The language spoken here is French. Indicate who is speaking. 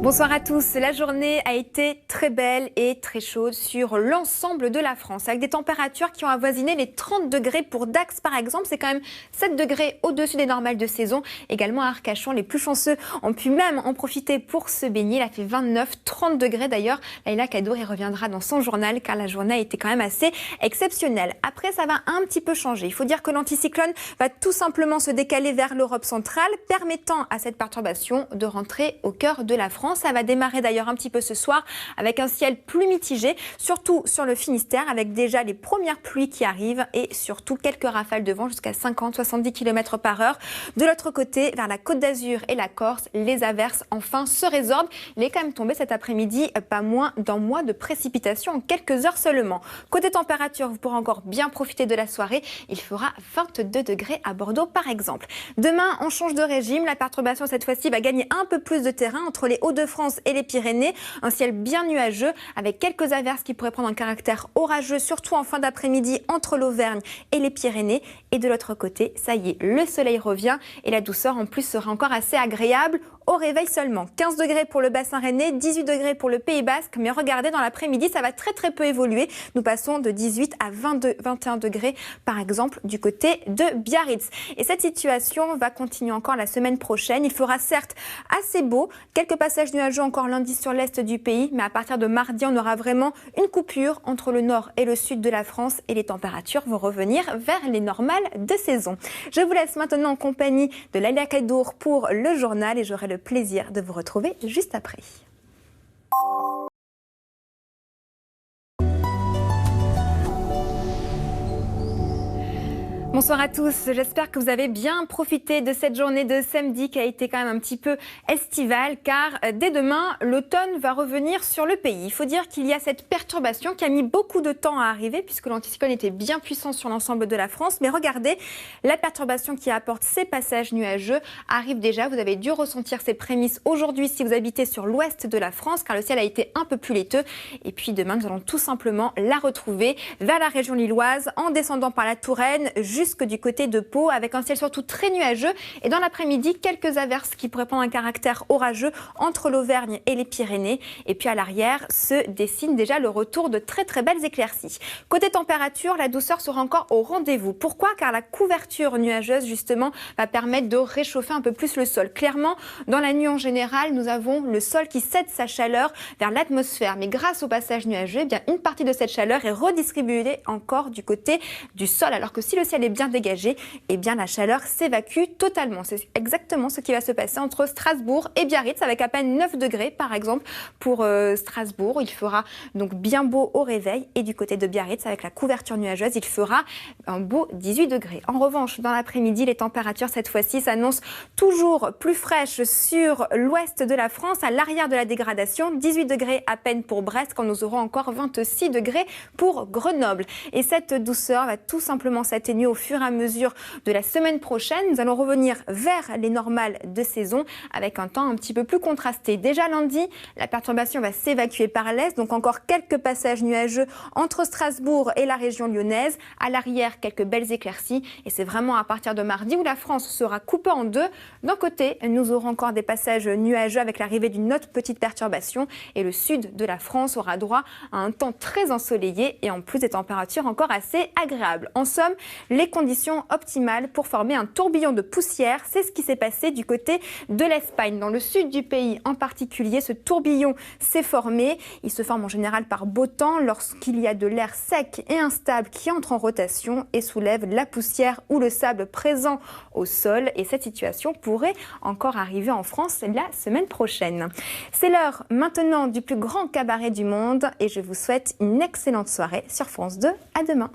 Speaker 1: Bonsoir à tous. La journée a été très belle et très chaude sur l'ensemble de la France, avec des températures qui ont avoisiné les 30 degrés pour Dax par exemple. C'est quand même 7 degrés au-dessus des normales de saison. Également à Arcachon, les plus chanceux ont pu même en profiter pour se baigner. Il a fait 29, 30 degrés d'ailleurs. Laïla Kadour y reviendra dans son journal car la journée a été quand même assez exceptionnelle. Après, ça va un petit peu changer. Il faut dire que l'anticyclone va tout simplement se décaler vers l'Europe centrale, permettant à cette perturbation de rentrer au cœur de la France. Ça va démarrer d'ailleurs un petit peu ce soir avec un ciel plus mitigé, surtout sur le Finistère, avec déjà les premières pluies qui arrivent et surtout quelques rafales de vent jusqu'à 50-70 km/h. De l'autre côté, vers la Côte d'Azur et la Corse, les averses enfin se résorbent. Il est quand même tombé cet après-midi pas moins d'un mois de précipitations en quelques heures seulement. Côté température, vous pourrez encore bien profiter de la soirée. Il fera 22 degrés à Bordeaux par exemple. Demain, on change de régime. La perturbation cette fois-ci va gagner un peu plus de terrain entre les Hauts-de-France et les Pyrénées. Un ciel bien nuageux avec quelques averses qui pourraient prendre un caractère orageux, surtout en fin d'après-midi entre l'Auvergne et les Pyrénées. Et de l'autre côté, ça y est, le soleil revient et la douceur en plus sera encore assez agréable. Au réveil seulement, 15 degrés pour le bassin rennais, 18 degrés pour le Pays Basque. Mais regardez, dans l'après-midi, ça va très peu évoluer. Nous passons de 18 à 21 degrés, par exemple, du côté de Biarritz. Et cette situation va continuer encore la semaine prochaine. Il fera certes assez beau, quelques passages nuageux encore lundi sur l'est du pays. Mais à partir de mardi, on aura vraiment une coupure entre le nord et le sud de la France. Et les températures vont revenir vers les normales de saison. Je vous laisse maintenant en compagnie de Laïla Kadour pour le journal et j'aurai le plaisir de vous retrouver juste après. Bonsoir à tous, j'espère que vous avez bien profité de cette journée de samedi qui a été quand même un petit peu estivale car dès demain, l'automne va revenir sur le pays. Il faut dire qu'il y a cette perturbation qui a mis beaucoup de temps à arriver puisque l'anticyclone était bien puissant sur l'ensemble de la France. Mais regardez, la perturbation qui apporte ces passages nuageux arrive déjà. Vous avez dû ressentir ses prémices aujourd'hui si vous habitez sur l'ouest de la France car le ciel a été un peu plus laiteux. Et puis demain, nous allons tout simplement la retrouver vers la région lilloise en descendant par la Touraine jusque du côté de Pau avec un ciel surtout très nuageux et dans l'après-midi quelques averses qui pourraient prendre un caractère orageux entre l'Auvergne et les Pyrénées et puis à l'arrière se dessine déjà le retour de très belles éclaircies. Côté température, la douceur sera encore au rendez-vous. Pourquoi? Car la couverture nuageuse justement va permettre de réchauffer un peu plus le sol. Clairement, dans la nuit en général, nous avons le sol qui cède sa chaleur vers l'atmosphère mais grâce au passage nuageux, eh bien une partie de cette chaleur est redistribuée encore du côté du sol alors que si le ciel est bien dégagé, eh bien la chaleur s'évacue totalement. C'est exactement ce qui va se passer entre Strasbourg et Biarritz avec à peine 9 degrés par exemple pour Strasbourg. Il fera donc bien beau au réveil et du côté de Biarritz avec la couverture nuageuse, il fera un beau 18 degrés. En revanche, dans l'après-midi, les températures cette fois-ci s'annoncent toujours plus fraîches sur l'ouest de la France, à l'arrière de la dégradation. 18 degrés à peine pour Brest quand nous aurons encore 26 degrés pour Grenoble. Et cette douceur va tout simplement s'atténuer au fur et à mesure de la semaine prochaine. Nous allons revenir vers les normales de saison avec un temps un petit peu plus contrasté. Déjà lundi, la perturbation va s'évacuer par l'est, donc encore quelques passages nuageux entre Strasbourg et la région lyonnaise. À l'arrière, quelques belles éclaircies et c'est vraiment à partir de mardi où la France sera coupée en deux. D'un côté, nous aurons encore des passages nuageux avec l'arrivée d'une autre petite perturbation et le sud de la France aura droit à un temps très ensoleillé et en plus des températures encore assez agréables. En somme, les conditions optimales pour former un tourbillon de poussière. C'est ce qui s'est passé du côté de l'Espagne. Dans le sud du pays en particulier, ce tourbillon s'est formé. Il se forme en général par beau temps lorsqu'il y a de l'air sec et instable qui entre en rotation et soulève la poussière ou le sable présent au sol. Et cette situation pourrait encore arriver en France la semaine prochaine. C'est l'heure maintenant du plus grand cabaret du monde et je vous souhaite une excellente soirée sur France 2. À demain.